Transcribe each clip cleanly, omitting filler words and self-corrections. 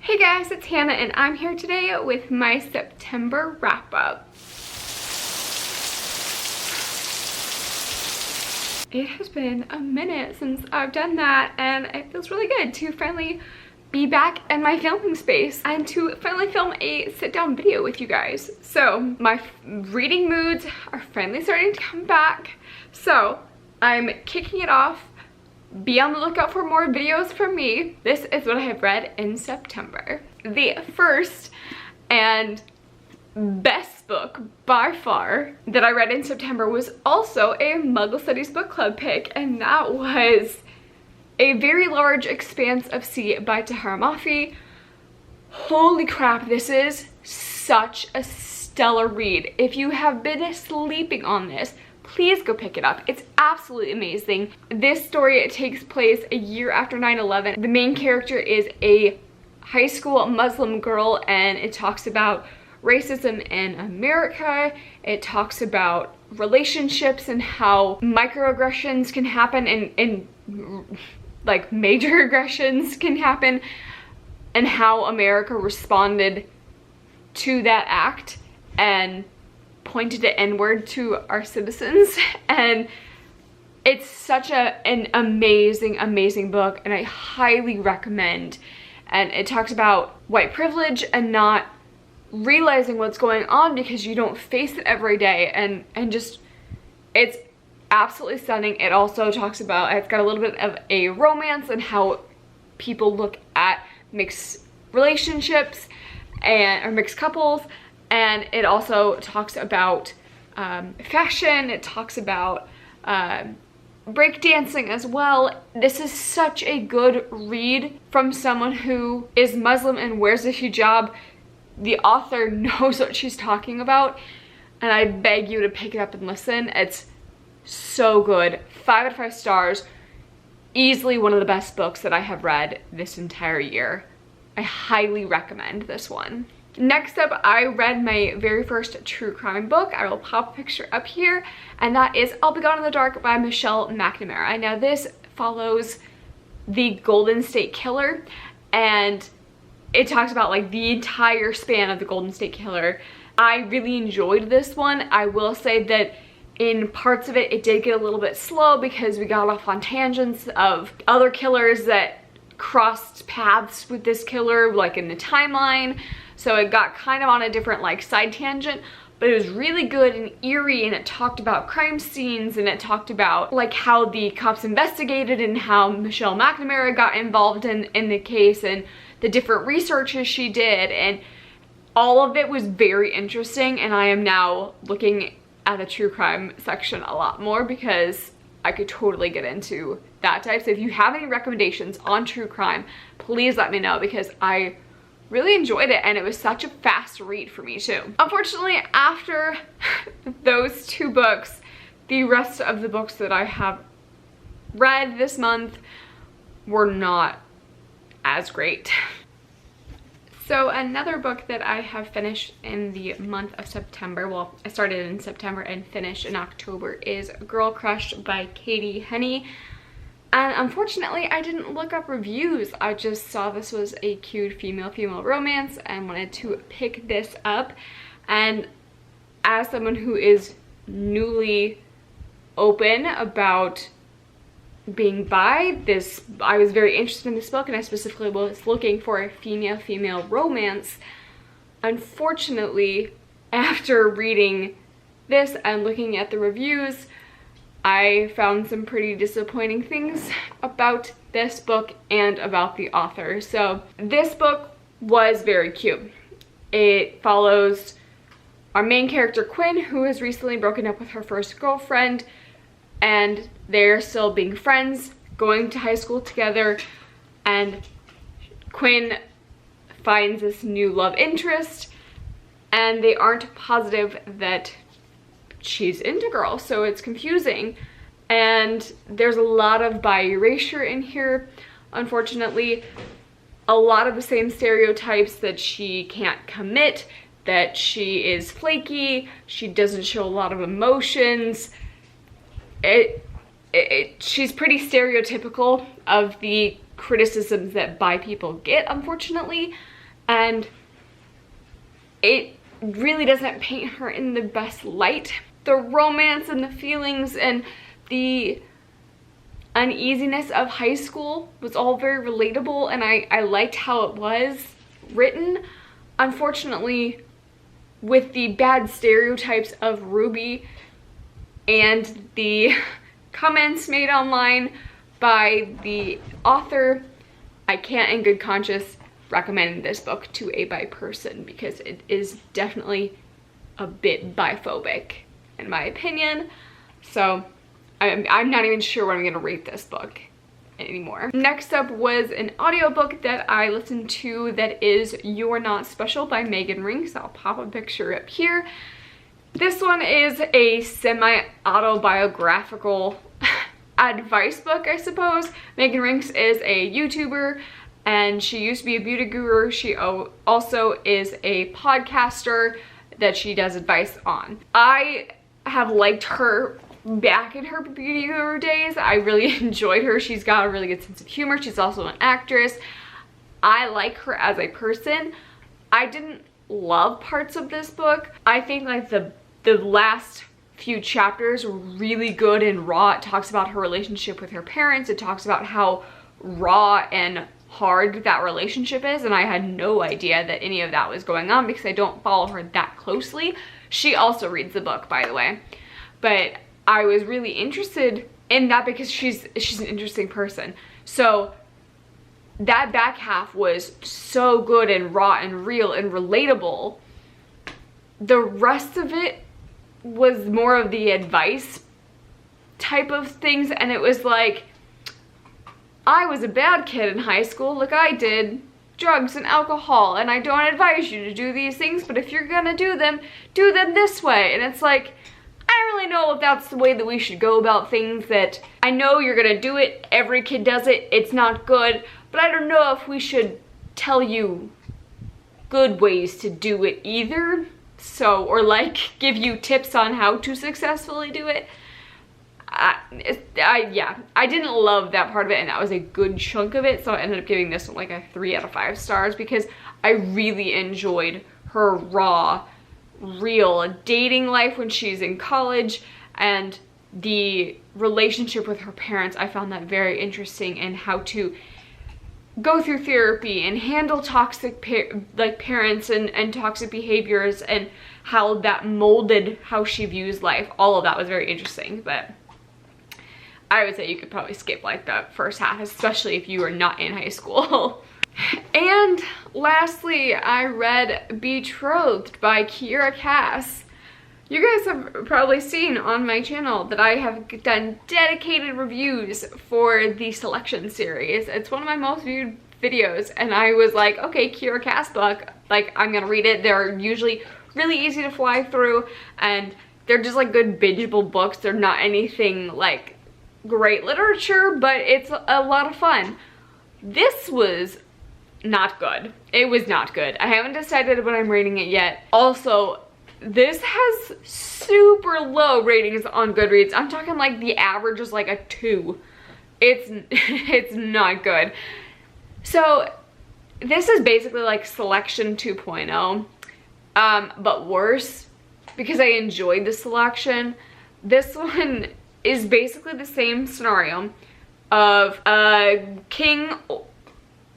Hey guys, it's Hannah and I'm here today with my September wrap-up. It has been a minute since I've done that and it feels really good to finally be back in my filming space and to finally film a sit-down video with you guys. So my reading moods are finally starting to come back. So I'm kicking it off. Be on the lookout for more videos from me. This is what I have read in September. The first and best book by far that I read in September was also a Muggle Studies book club pick, and that was A Very Large Expanse of Sea by Tahara Mafi. Holy crap, this is such a stellar read. If you have been sleeping on this, please go pick it up. It's absolutely amazing. This story, it takes place a year after 9/11. The main character is a high school Muslim girl and it talks about racism in America. It talks about relationships and how microaggressions can happen and like major aggressions can happen, and how America responded to that act and pointed it inward to our citizens. And it's such an amazing book, and I highly recommend. And it talks about white privilege and not realizing what's going on because you don't face it every day, and just, it's absolutely stunning. It also talks about, it's got a little bit of a romance and how people look at mixed relationships or mixed couples. And it also talks about fashion. It talks about breakdancing as well. This is such a good read from someone who is Muslim and wears a hijab. The author knows what she's talking about, and I beg you to pick it up and listen. It's so good. 5 out of 5 stars. Easily one of the best books that I have read this entire year. I highly recommend this one. Next up, I read my very first true crime book. I will pop a picture up here, and that is I'll Be Gone in the Dark by Michelle McNamara. Now this follows the Golden State Killer, and it talks about like the entire span of the Golden State Killer. I really enjoyed this one. I will say that in parts of it, it did get a little bit slow because we got off on tangents of other killers that crossed paths with this killer, like in the timeline. So it got kind of on a different like side tangent, but it was really good and eerie, and it talked about crime scenes, and it talked about like how the cops investigated and how Michelle McNamara got involved in the case and the different researches she did, and all of it was very interesting. And I am now looking at the true crime section a lot more because I could totally get into that type. So if you have any recommendations on true crime, please let me know because I really enjoyed it, and it was such a fast read for me too. Unfortunately, after those 2 books, the rest of the books that I have read this month were not as great. So another book that I have finished in the month of September, well, I started in September and finished in October, is Girl Crush by Katie Henney. And unfortunately, I didn't look up reviews. I just saw this was a cute female romance and wanted to pick this up. And as someone who is newly open about being bi, I was very interested in this book, and I specifically was looking for a female romance. Unfortunately, after reading this and looking at the reviews, I found some pretty disappointing things about this book and about the author. So this book was very cute. It follows our main character Quinn, who has recently broken up with her first girlfriend, and they're still being friends, going to high school together, and Quinn finds this new love interest, and they aren't positive that she's into girls, so it's confusing. And there's a lot of bi erasure in here, unfortunately. A lot of the same stereotypes, that she can't commit, that she is flaky, she doesn't show a lot of emotions. She's pretty stereotypical of the criticisms that bi people get, unfortunately. and it really doesn't paint her in the best light. The romance and the feelings and the uneasiness of high school was all very relatable, and I liked how it was written. Unfortunately, with the bad stereotypes of Ruby and the comments made online by the author, I can't in good conscience recommend this book to a bi person, because it is definitely a bit biphobic in my opinion. So I'm not even sure what I'm gonna rate this book anymore. Next up was an audiobook that I listened to that is You're Not Special by Megan Rinks. I'll pop a picture up here. This one is a semi-autobiographical advice book, I suppose. Megan Rinks is a YouTuber, and she used to be a beauty guru. She also is a podcaster that she does advice on. I have liked her back in her beauty guru days. I really enjoyed her. She's got a really good sense of humor. She's also an actress. I like her as a person. I didn't love parts of this book. I think like the last few chapters were really good and raw. It talks about her relationship with her parents. It talks about how raw and hard that relationship is, and I had no idea that any of that was going on because I don't follow her that closely. She also reads the book, by the way, but I was really interested in that because she's an interesting person. So that back half was so good and raw and real and relatable. The rest of it was more of the advice type of things, and it was like, I was a bad kid in high school. Look, I did drugs and alcohol, and I don't advise you to do these things, but if you're gonna do them this way. And it's like, I don't really know if that's the way that we should go about things. That I know you're gonna do it, every kid does it, it's not good, but I don't know if we should tell you good ways to do it either. So, or like give you tips on how to successfully do it. Yeah, I didn't love that part of it, and that was a good chunk of it, so I ended up giving this one like a 3 out of 5 stars because I really enjoyed her raw, real dating life when she's in college, and the relationship with her parents. I found that very interesting, and how to go through therapy and handle toxic parents and toxic behaviors, and how that molded how she views life. All of that was very interesting, but I would say you could probably skip like the first half, especially if you were not in high school. And lastly, I read Betrothed by Kiera Cass. You guys have probably seen on my channel that I have done dedicated reviews for the Selection series. It's one of my most viewed videos, and I was like, okay, Kiera Cass book, like I'm gonna read it. They're usually really easy to fly through, and they're just like good bingeable books. They're not anything like great literature, but it's a lot of fun. This was not good. It was not good. I haven't decided what I'm rating it yet. Also, this has super low ratings on Goodreads. I'm talking like the average is like a 2. It's not good. So this is basically like Selection 2.0, but worse, because I enjoyed the Selection. This one is basically the same scenario of a king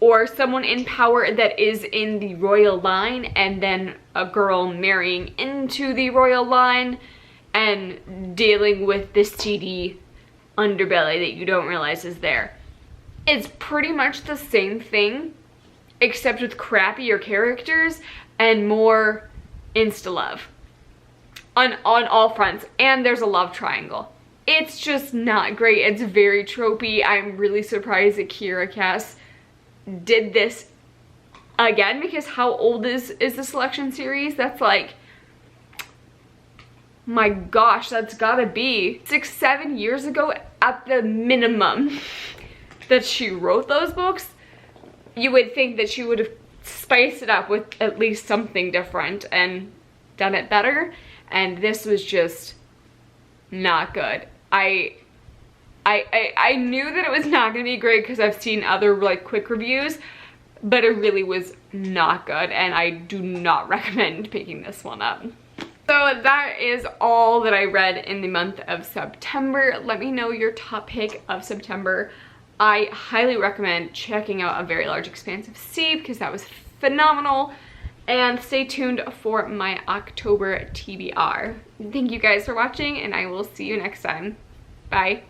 or someone in power that is in the royal line, and then a girl marrying into the royal line and dealing with this seedy underbelly that you don't realize is there. It's pretty much the same thing, except with crappier characters and more insta-love on all fronts, and there's a love triangle. It's just not great. It's very tropey. I'm really surprised that Kiera Cass did this again, because how old is the Selection series? That's like, my gosh, that's gotta be 6-7 years ago at the minimum that she wrote those books. You would think that she would have spiced it up with at least something different and done it better, and this was just not good. I knew that it was not gonna be great because I've seen other like quick reviews, but it really was not good, and I do not recommend picking this one up. So that is all that I read in the month of September. Let me know your top pick of September. I highly recommend checking out A Very Large Expanse of Sea because that was phenomenal. And stay tuned for my October TBR. Thank you guys for watching, and I will see you next time. Bye.